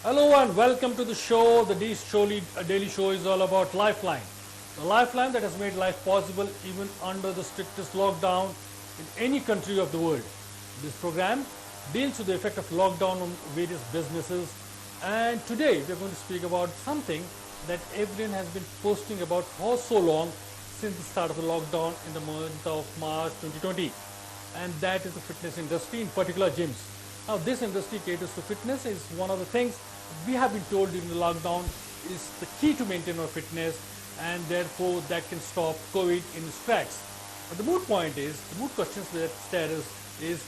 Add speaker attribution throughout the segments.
Speaker 1: Hello and welcome to the show. The Daily Show is all about Lifeline. The lifeline that has made life possible even under the strictest lockdown in any country of the world. This program deals with the effect of lockdown on various businesses, and today we are going to speak about something that everyone has been posting about for so long since the start of the lockdown in the month of March 2020, and that is the fitness industry, in particular gyms. Now this industry caters to fitness. Is one of the things we have been told during the lockdown is the key to maintain our fitness, and therefore that can stop COVID in its tracks. But the moot questions that stare us is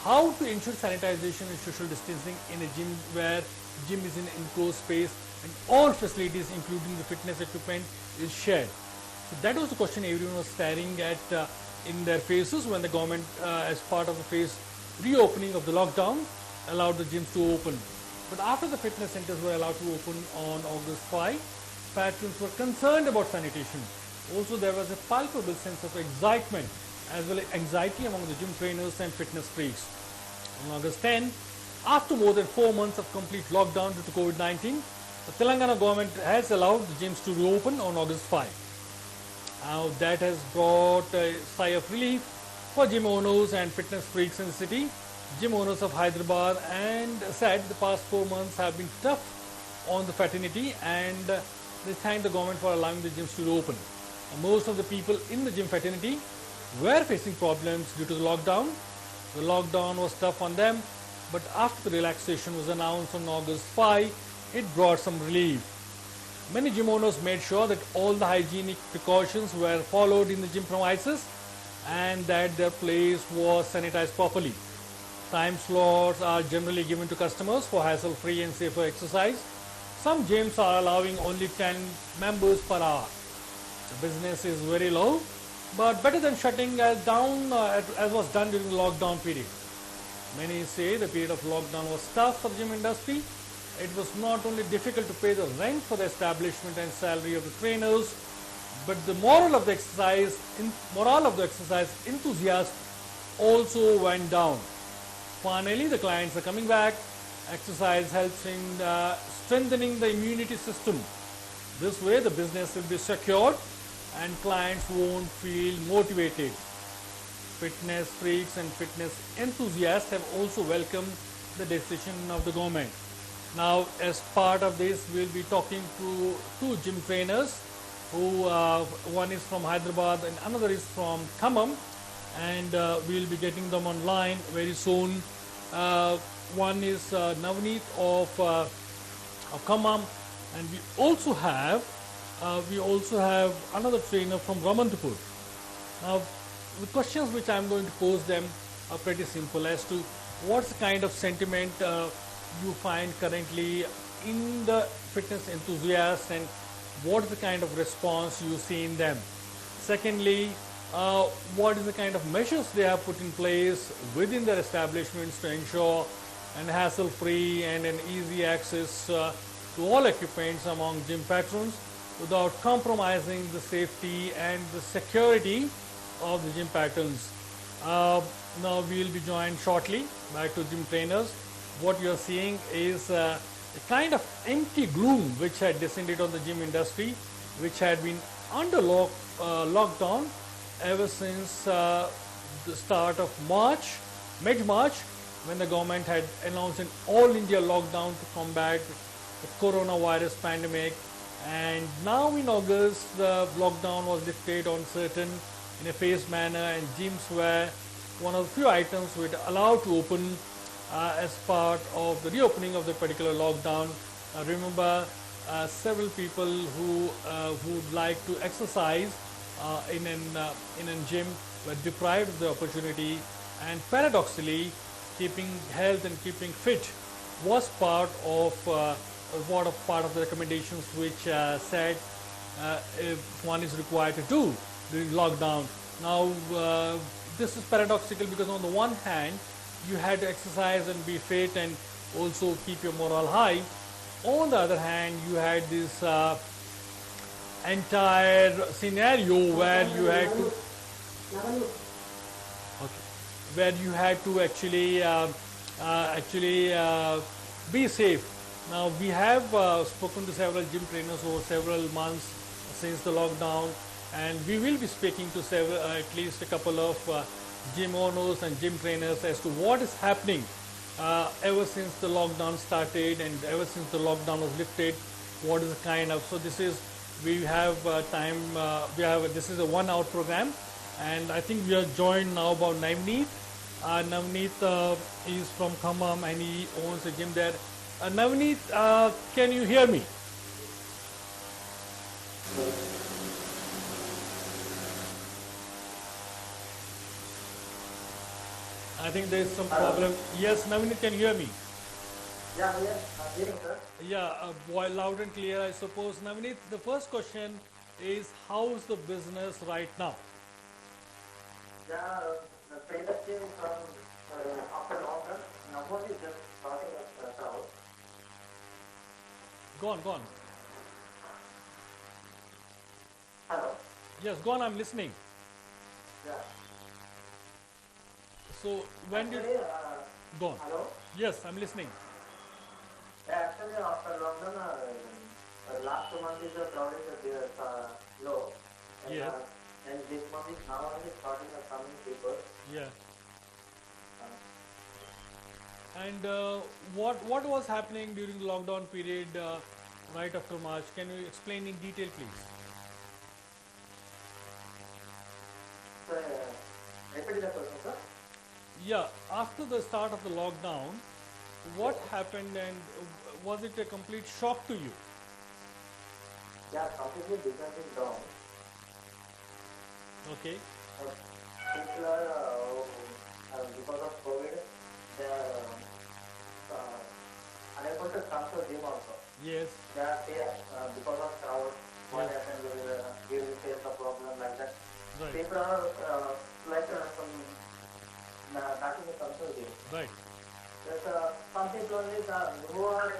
Speaker 1: how to ensure sanitization and social distancing in a gym where gym is in an enclosed space and all facilities including the fitness equipment is shared. So that was the question everyone was staring at in their faces when the government as part of the phase reopening of the lockdown allowed the gyms to open. But after the fitness centers were allowed to open on August 5, patrons were concerned about sanitation. Also, there was a palpable sense of excitement as well as anxiety among the gym trainers and fitness freaks. On August 10, after more than 4 months of complete lockdown due to COVID-19, the Telangana government has allowed the gyms to reopen on August 5. Now, that has brought a sigh of relief for gym owners and fitness freaks in the city. Gym owners of Hyderabad and said the past 4 months have been tough on the fraternity, and they thanked the government for allowing the gyms to reopen. Most of the people in the gym fraternity were facing problems due to the lockdown. The lockdown was tough on them, but after the relaxation was announced on August 5, it brought some relief. Many gym owners made sure that all the hygienic precautions were followed in the gym premises and that their place was sanitized properly. Time slots are generally given to customers for hassle-free and safer exercise. Some gyms are allowing only 10 members per hour. The business is very low, but better than shutting down as was done during the lockdown period. Many say the period of lockdown was tough for the gym industry. It was not only difficult to pay the rent for the establishment and salary of the trainers, but the morale of the exercise enthusiasts also went down. Finally, the clients are coming back. Exercise helps in strengthening the immunity system. This way, the business will be secured and clients won't feel motivated. Fitness freaks and fitness enthusiasts have also welcomed the decision of the government. Now, as part of this, we'll be talking to two gym trainers who one is from Hyderabad and another is from Khammam, and we'll be getting them online very soon. One is Navneet of Khammam, and we also have another trainer from Ramantapur. Now, the questions which I'm going to pose them are pretty simple as to what's the kind of sentiment you find currently in the fitness enthusiasts and what is the kind of response you see in them. Secondly, what is the kind of measures they have put in place within their establishments to ensure an hassle-free and an easy access to all equipments among gym patrons without compromising the safety and the security of the gym patrons. Now we will be joined shortly by two gym trainers. What you are seeing is a kind of empty gloom which had descended on the gym industry, which had been under lockdown ever since the start of March, mid-March, when the government had announced an all-India lockdown to combat the coronavirus pandemic. And now in August, the lockdown was lifted on certain in a phased manner, and gyms were one of the few items we were allowed to open as part of the reopening of the particular lockdown. Remember, several people who would like to exercise in a gym were deprived of the opportunity, and paradoxically, keeping health and keeping fit was part of the recommendations which said if one is required to do during lockdown. Now, this is paradoxical because on the one hand, you had to exercise and be fit and also keep your morale high. On the other hand, you had this entire scenario where you had to actually be safe. Now we have spoken to several gym trainers over several months since the lockdown, and we will be speaking to several, at least a couple of gym owners and gym trainers as to what is happening ever since the lockdown started and ever since the lockdown was lifted. What is the kind of, so this is, we have time, we have, this is a 1 hour program, and I think we are joined now by Navneet. Navneet is from Khammam and he owns a gym there. Navneet, can you hear me? I think there is some problem. Yes, Navneet, can you hear me?
Speaker 2: Yeah, yes, I'm hearing, sir.
Speaker 1: Yeah, loud and clear, I suppose. Navneet, the first question is, how's the business right now?
Speaker 2: Yeah, the previous team from after long run, Navon is just starting out.
Speaker 1: Go on, go on.
Speaker 2: Hello.
Speaker 1: Yes, go on, I'm listening.
Speaker 2: Yeah.
Speaker 1: So, when did,
Speaker 2: Actually,
Speaker 1: go on.
Speaker 2: hello.
Speaker 1: Yes, I'm listening.
Speaker 2: Yeah, actually, after long run, last month is the crowd is low. And,
Speaker 1: Yeah.
Speaker 2: And this month is now only starting coming people.
Speaker 1: Yeah.
Speaker 2: Uh,
Speaker 1: And what was happening during the lockdown period right after March? Can you explain in detail, please?
Speaker 2: so, repeat the question, sir.
Speaker 1: Yeah, after the start of the lockdown, what happened and was it a complete shock to you?
Speaker 2: Yeah, completely business is down.
Speaker 1: Okay,
Speaker 2: People are, because of COVID, they are unable to come to gym also.
Speaker 1: yes,
Speaker 2: They are here because of crowd. What
Speaker 1: Yes.
Speaker 2: happened, we will face a problem like that.
Speaker 1: right,
Speaker 2: People are like some not in the come to gym.
Speaker 1: right,
Speaker 2: There's some people only who are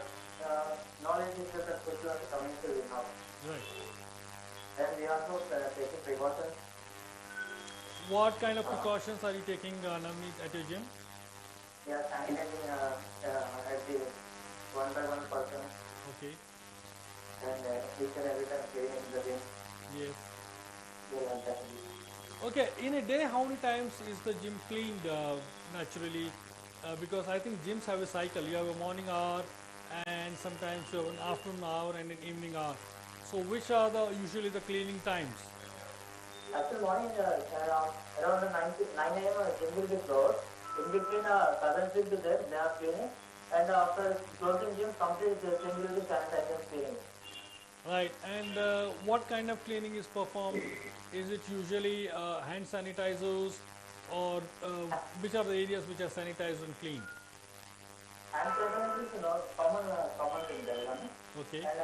Speaker 2: knowledge is that people are coming to gym now.
Speaker 1: right.
Speaker 2: And we are also taking precautions.
Speaker 1: What kind of precautions are you taking, Navneet, at your gym?
Speaker 2: We are sanitizing at the one by one person
Speaker 1: Okay,
Speaker 2: and each and every time cleaning the gym.
Speaker 1: yes.
Speaker 2: We are that.
Speaker 1: Okay, in a day, how many times is the gym cleaned naturally? Because I think gyms have a cycle. You have a morning hour, and sometimes you have an afternoon hour and an evening hour. So, which are the usually the cleaning times?
Speaker 2: Actually, morning around 9 a.m. Gym will be closed. In between, cousins will be there. They are cleaning. And after closing gym, complete the gym will be sanitizing cleaning.
Speaker 1: Right, and what kind of cleaning is performed? Is it usually hand sanitizers, or which are the areas which are sanitized and cleaned?
Speaker 2: And sanitizer is common thing there.
Speaker 1: Okay,
Speaker 2: And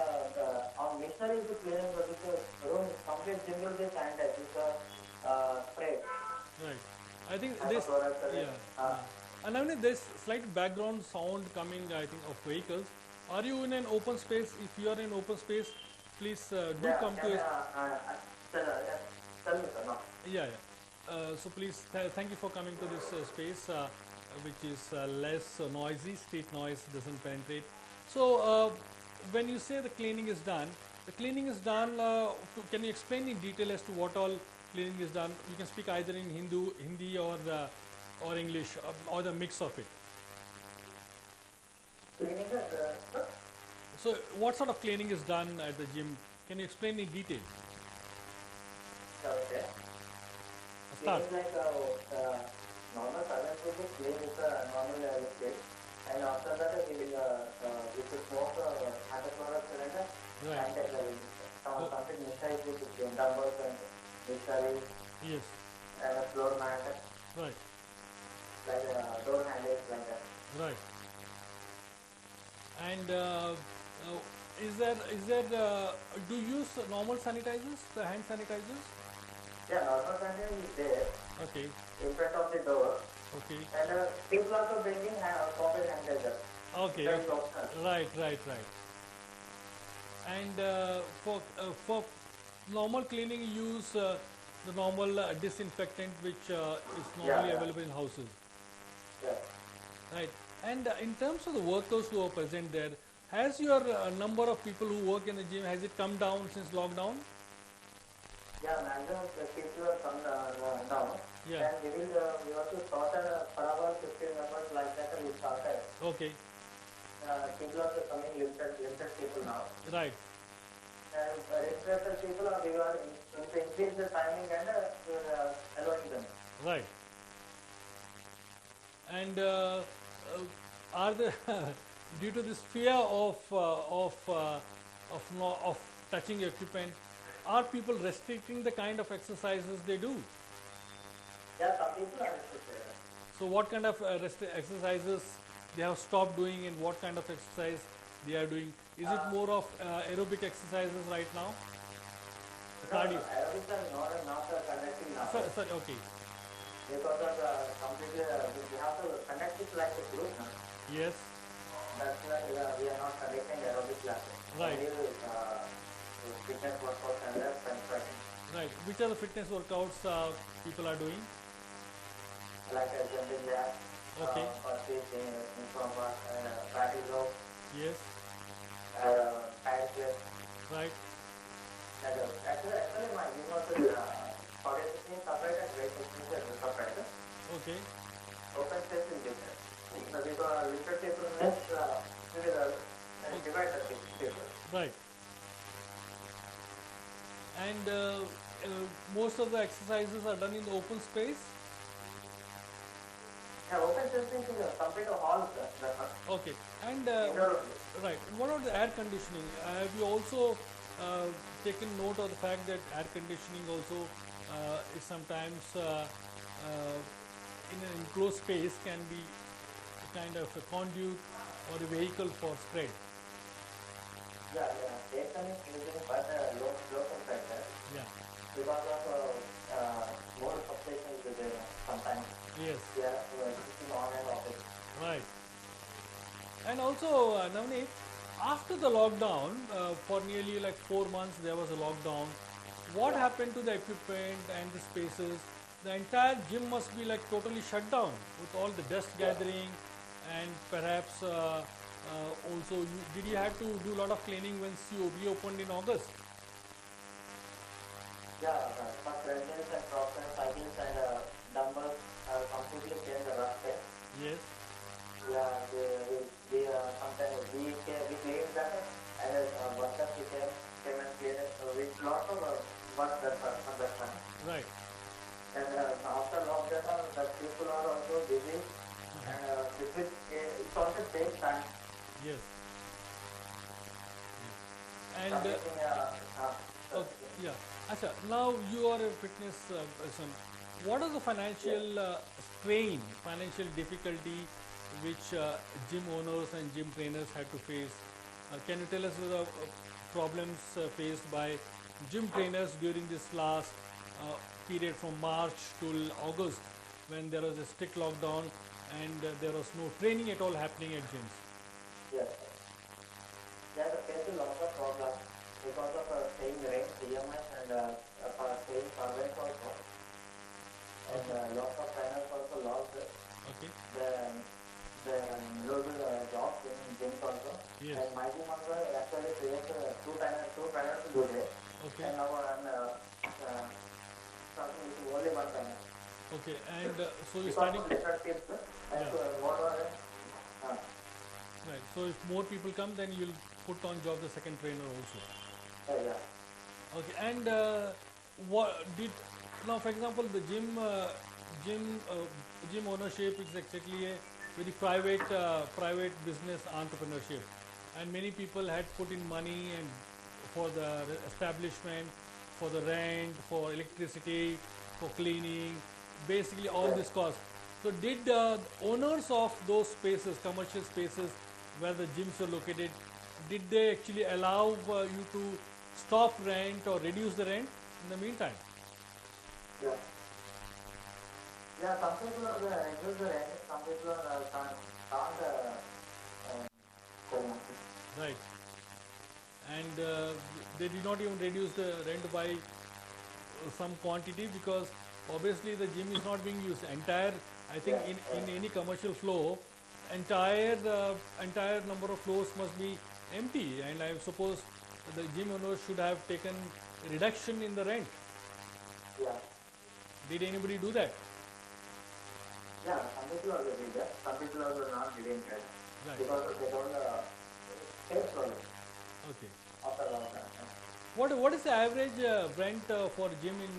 Speaker 2: on missionary is cleaning the room. Complete gym will be sanitized with spray.
Speaker 1: right. I think
Speaker 2: And
Speaker 1: this,
Speaker 2: products are
Speaker 1: yeah.
Speaker 2: there.
Speaker 1: And I mean, there's slight background sound coming, I think, of vehicles. Are you in an open space? If you are in open space, please do
Speaker 2: Yeah,
Speaker 1: come to
Speaker 2: can,
Speaker 1: us.
Speaker 2: tell me, sir. No.
Speaker 1: Yeah, yeah. So please, thank you for coming to this space, which is less noisy. Street noise doesn't penetrate. So when you say the cleaning is done, the cleaning is done. Can you explain in detail as to what all cleaning is done? You can speak either in Hindi or English, or the mix of it.
Speaker 2: Cleaning sir?
Speaker 1: So what sort of cleaning is done at the gym? Can you explain in detail?
Speaker 2: Okay.
Speaker 1: Start.
Speaker 2: Cleaning like normal silent food is clean with normal liquid. And after that, we should smoke hydrochloric cylinder
Speaker 1: Right.
Speaker 2: and something mixture with the dumbbells and mixture
Speaker 1: Yes.
Speaker 2: and a floor mat,
Speaker 1: Right.
Speaker 2: like door handles like that.
Speaker 1: Right. And is there do you use normal sanitizers, the hand sanitizers?
Speaker 2: Yeah, normal sanitizer is there
Speaker 1: Okay.
Speaker 2: in front of the door.
Speaker 1: Okay.
Speaker 2: And people also bringing pocket sanitizer.
Speaker 1: Okay.
Speaker 2: That is optional.
Speaker 1: Right. Right. Right. And for normal cleaning, you use the normal disinfectant which is normally
Speaker 2: yeah.
Speaker 1: available in houses.
Speaker 2: Yeah.
Speaker 1: Right. And in terms of the workers who are present there, Has your number of people who work in the gym, has it come down since lockdown?
Speaker 2: Yeah, maximum people are come down.
Speaker 1: Yeah.
Speaker 2: And we want to start for about 15 members like that we started.
Speaker 1: Okay.
Speaker 2: People are coming limited people now.
Speaker 1: Right.
Speaker 2: And interested people are we are to increase the timing and allowing them.
Speaker 1: Right. And are there due to this fear of touching equipment, are people restricting the kind of exercises they do?
Speaker 2: Yeah, some people are interested.
Speaker 1: So what kind of exercises they have stopped doing, and what kind of exercise they are doing? Is it more of aerobic exercises right now? Cardio.
Speaker 2: Aerobics are not conducting now.
Speaker 1: Sorry, okay.
Speaker 2: Because of completely, we have to conduct it like a group now.
Speaker 1: Yes.
Speaker 2: That's why we are not conducting aerobic classes.
Speaker 1: Right.
Speaker 2: Only fitness workouts and strength training.
Speaker 1: Right. Which are the fitness workouts people are doing?
Speaker 2: Like a jumping jack,
Speaker 1: Okay.
Speaker 2: batting rope,
Speaker 1: Yes.
Speaker 2: tire flip.
Speaker 1: Right.
Speaker 2: Actually, my gym was choreography separate and weight exercise is separate.
Speaker 1: Okay.
Speaker 2: Open space is different. So because limited people means divide the people.
Speaker 1: Right. And most of the exercises are done in the open space.
Speaker 2: Yeah, open space is complete hall.
Speaker 1: Okay. And
Speaker 2: Indoor.
Speaker 1: right. And what about the air conditioning? Have you also taken note of the fact that air conditioning also is sometimes in an enclosed space can be a kind of a conduit or a vehicle for spread?
Speaker 2: Yeah. Station is using quite a low temperature
Speaker 1: Yeah.
Speaker 2: because of more fluctuations with sometimes.
Speaker 1: Yes.
Speaker 2: Yeah, switching on and off it.
Speaker 1: Right. And also, Navneet, after the lockdown, for nearly like 4 months, there was a lockdown. What happened to the equipment and the spaces? The entire gym must be like totally shut down with all the dust gathering, and perhaps also, did you have to do a lot of cleaning when COB opened in August?
Speaker 2: Yeah, for treadmills and props and cycles and dumbbells completely changed the rough set.
Speaker 1: Yes.
Speaker 2: Yeah, we sometimes we cleaned that and workers came and cleaned it. So we lots of work done on that one.
Speaker 1: Right.
Speaker 2: And after lockdown, the people are also busy and it also takes time.
Speaker 1: Yes. And
Speaker 2: Something,
Speaker 1: okay, yeah. Acha, now you are a fitness person. What are the financial strain, financial difficulty which gym owners and gym trainers had to face? Can you tell us the problems faced by gym trainers during this last period from March till August, when there was a strict lockdown and there was no training at all happening at gyms?
Speaker 2: yes. Yeah, the face a lot of problems because of paying rent, EMIs and paying surveys also. And lots of trainers also lost
Speaker 1: Okay.
Speaker 2: the local jobs in gyms also.
Speaker 1: Yes.
Speaker 2: And my gym also actually creates two trainers to do it.
Speaker 1: Okay.
Speaker 2: And now I'm starting with only one trainer.
Speaker 1: Okay. And so you're
Speaker 2: Because
Speaker 1: starting.
Speaker 2: of different people and
Speaker 1: Yeah.
Speaker 2: what are
Speaker 1: Right. So if more people come, then you'll put on job the second trainer also.
Speaker 2: yeah.
Speaker 1: Okay. And what did now, for example, the gym ownership is exactly a very private business entrepreneurship, and many people had put in money and for the establishment, for the rent, for electricity, for cleaning, basically all this cost. So did the owners of those spaces, commercial spaces where the gyms are located, did they actually allow you to stop rent or reduce the rent in the meantime?
Speaker 2: Yeah. Yeah, some people are reduce the rent, some people are can't
Speaker 1: Right. And they did not even reduce the rent by some quantity, because obviously the gym is not being used. Entire, I think in any commercial flow, entire number of floors must be empty, and I suppose the gym owners should have taken a reduction in the rent.
Speaker 2: Yeah.
Speaker 1: Did anybody do that?
Speaker 2: Yeah, some people also did that. Some people also not didn't that.
Speaker 1: Right.
Speaker 2: Because they don't face problem
Speaker 1: Okay.
Speaker 2: after long time.
Speaker 1: What is the average rent for gym in?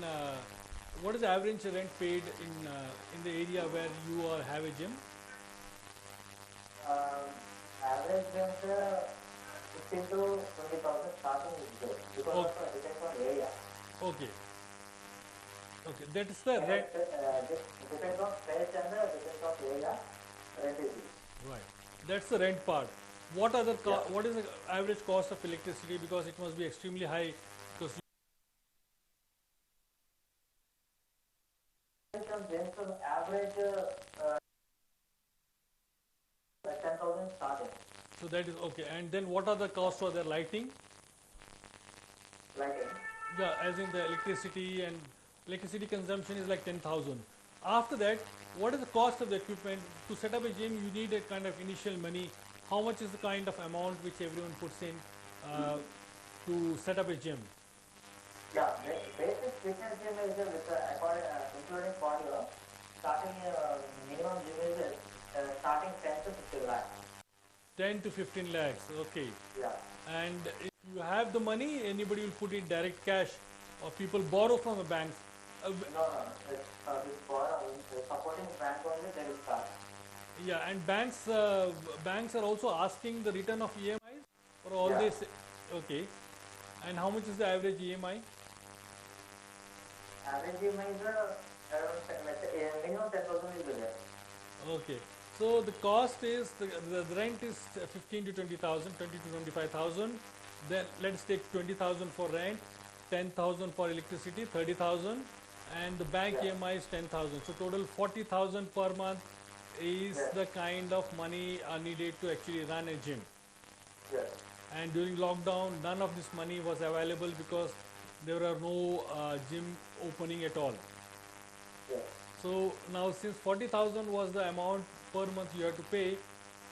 Speaker 1: What is the average rent paid in the area where you have a gym?
Speaker 2: Average rent 15 to 20,000 starting is good because
Speaker 1: Okay.
Speaker 2: also it depends on area.
Speaker 1: Okay. Okay. That is the
Speaker 2: And
Speaker 1: rent.
Speaker 2: this depends on space and depends on area. Rent is good.
Speaker 1: Right. That's the rent part. What is the average cost of electricity? Because it must be extremely high. Because
Speaker 2: Some gyms will average 10,000 starting.
Speaker 1: so that is okay. And then what are the costs for their lighting?
Speaker 2: Like
Speaker 1: Yeah, as in the electricity and electricity consumption is like 10,000. After that, what is the cost of the equipment? To set up a gym, you need a kind of initial money. How much is the kind of amount which everyone puts in to set up a gym?
Speaker 2: yeah, basic fitness gym is including cardio. Starting minimum gym is starting 10 to 15 lakhs.
Speaker 1: 10 to 15 lakhs. Okay.
Speaker 2: Yeah.
Speaker 1: And if you have the money, anybody will put in direct cash, or people borrow from the banks.
Speaker 2: No, it's for supporting bank only they will start.
Speaker 1: Yeah, and banks are also asking the return of EMIs for all
Speaker 2: Yeah.
Speaker 1: this. Okay. And how much is the average EMI?
Speaker 2: Average EMI is minimum 10,000 is there.
Speaker 1: Okay. So the cost is the rent is 15 to 20,000, 20 to 25,000. Then let's take 20,000 for rent, 10,000 for electricity, 30,000, and the bank
Speaker 2: Yeah.
Speaker 1: EMI is 10,000. So total 40,000 per month is
Speaker 2: Yeah.
Speaker 1: the kind of money needed to actually run a gym.
Speaker 2: Yes.
Speaker 1: And during lockdown, none of this money was available because there are no gym opening at all.
Speaker 2: Yes.
Speaker 1: So now since 40,000 was the amount per month you have to pay,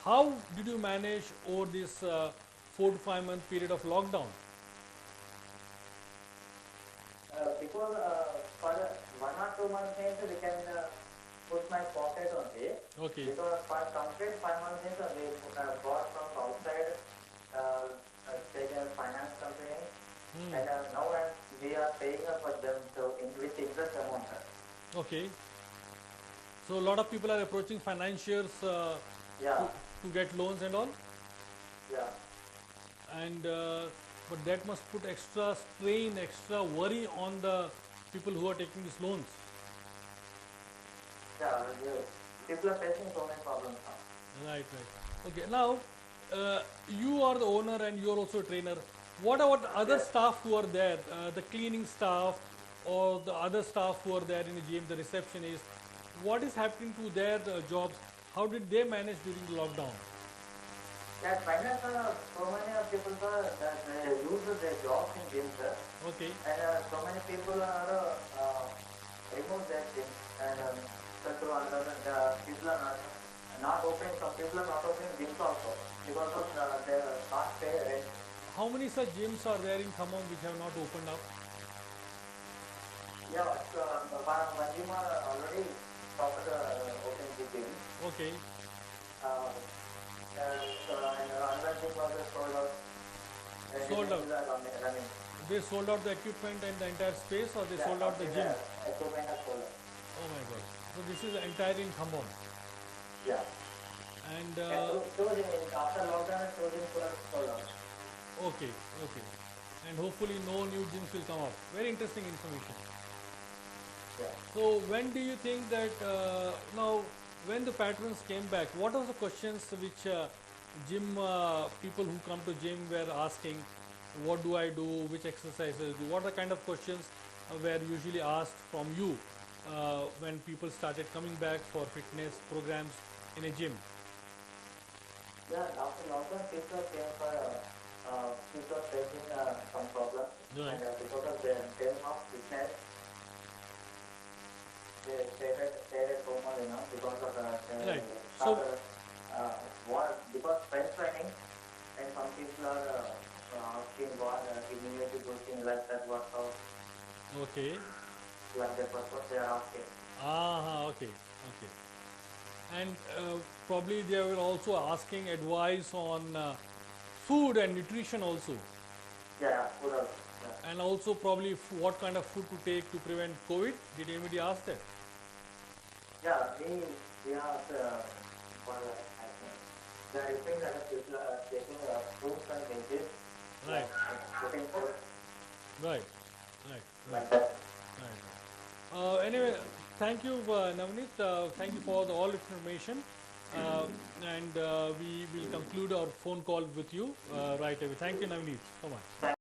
Speaker 1: how did you manage over this 4 to 5 month period of lockdown?
Speaker 2: Because for 1 or 2 months we can put my pocket on it.
Speaker 1: Okay,
Speaker 2: Because for complete 5 months we bought from outside, taken a finance company, and now we are paying for them with interest amount.
Speaker 1: okay. So a lot of people are approaching financiers
Speaker 2: Yeah,
Speaker 1: to get loans and all,
Speaker 2: yeah,
Speaker 1: and but that must put extra strain, extra worry on the people who are taking these loans.
Speaker 2: yeah. People are facing so many problems now.
Speaker 1: Right, right. Okay, now you are the owner and you are also a trainer. What about other staff who are there, the cleaning staff or the other staff who are there in the gym, the receptionist? What is happening to their jobs? How did they manage during the lockdown?
Speaker 2: Yeah, finance, so many people that lose their jobs in gyms,
Speaker 1: Okay,
Speaker 2: and so many people are remove their gyms, and people are not opening. Some people are not opening gyms also because of their can't pay rent.
Speaker 1: how many such gyms are there in Khammam which have not opened up?
Speaker 2: Yeah, one gym are already started opening the gym.
Speaker 1: Okay,
Speaker 2: And another gym was sold out. And
Speaker 1: Sold out.
Speaker 2: gyms are running.
Speaker 1: they sold out the equipment and the entire space, or they sold out the gym?
Speaker 2: Equipment are sold out.
Speaker 1: Oh my God! So this is entire in Khammam,
Speaker 2: Yeah.
Speaker 1: and
Speaker 2: After lockdown, two gyms were sold out.
Speaker 1: okay, okay, and hopefully no new gyms will come up. Very interesting information.
Speaker 2: Yeah.
Speaker 1: So when do you think that now when the patrons came back, what are the questions which gym people who come to gym were asking? What do I do? Which exercises do? What are the kind of questions were usually asked from you when people started coming back for fitness programs in a gym?
Speaker 2: Yeah, after lockdown, people came for people facing some problems.
Speaker 1: Right.
Speaker 2: And because of the term of fitness, they stayed at home, because of
Speaker 1: Right.
Speaker 2: started what, because strength training, and some people are asking what immunity boosting like that workout,
Speaker 1: Okay.
Speaker 2: like that workout they are asking.
Speaker 1: Okay. Okay. And probably they were also asking advice on food and nutrition also,
Speaker 2: Yeah, food also. Yeah.
Speaker 1: and also probably what kind of food to take to prevent COVID. Did anybody ask that?
Speaker 2: Yeah, we are for I think they are referring that people are taking fruits and veggies,
Speaker 1: Right.
Speaker 2: like cooking food,
Speaker 1: Right. Right. Right.
Speaker 2: like that.
Speaker 1: Right. Anyway, thank you, Navneet. Thank you for all information. And we will conclude our phone call with you right away. Thank you, Navneet, so much.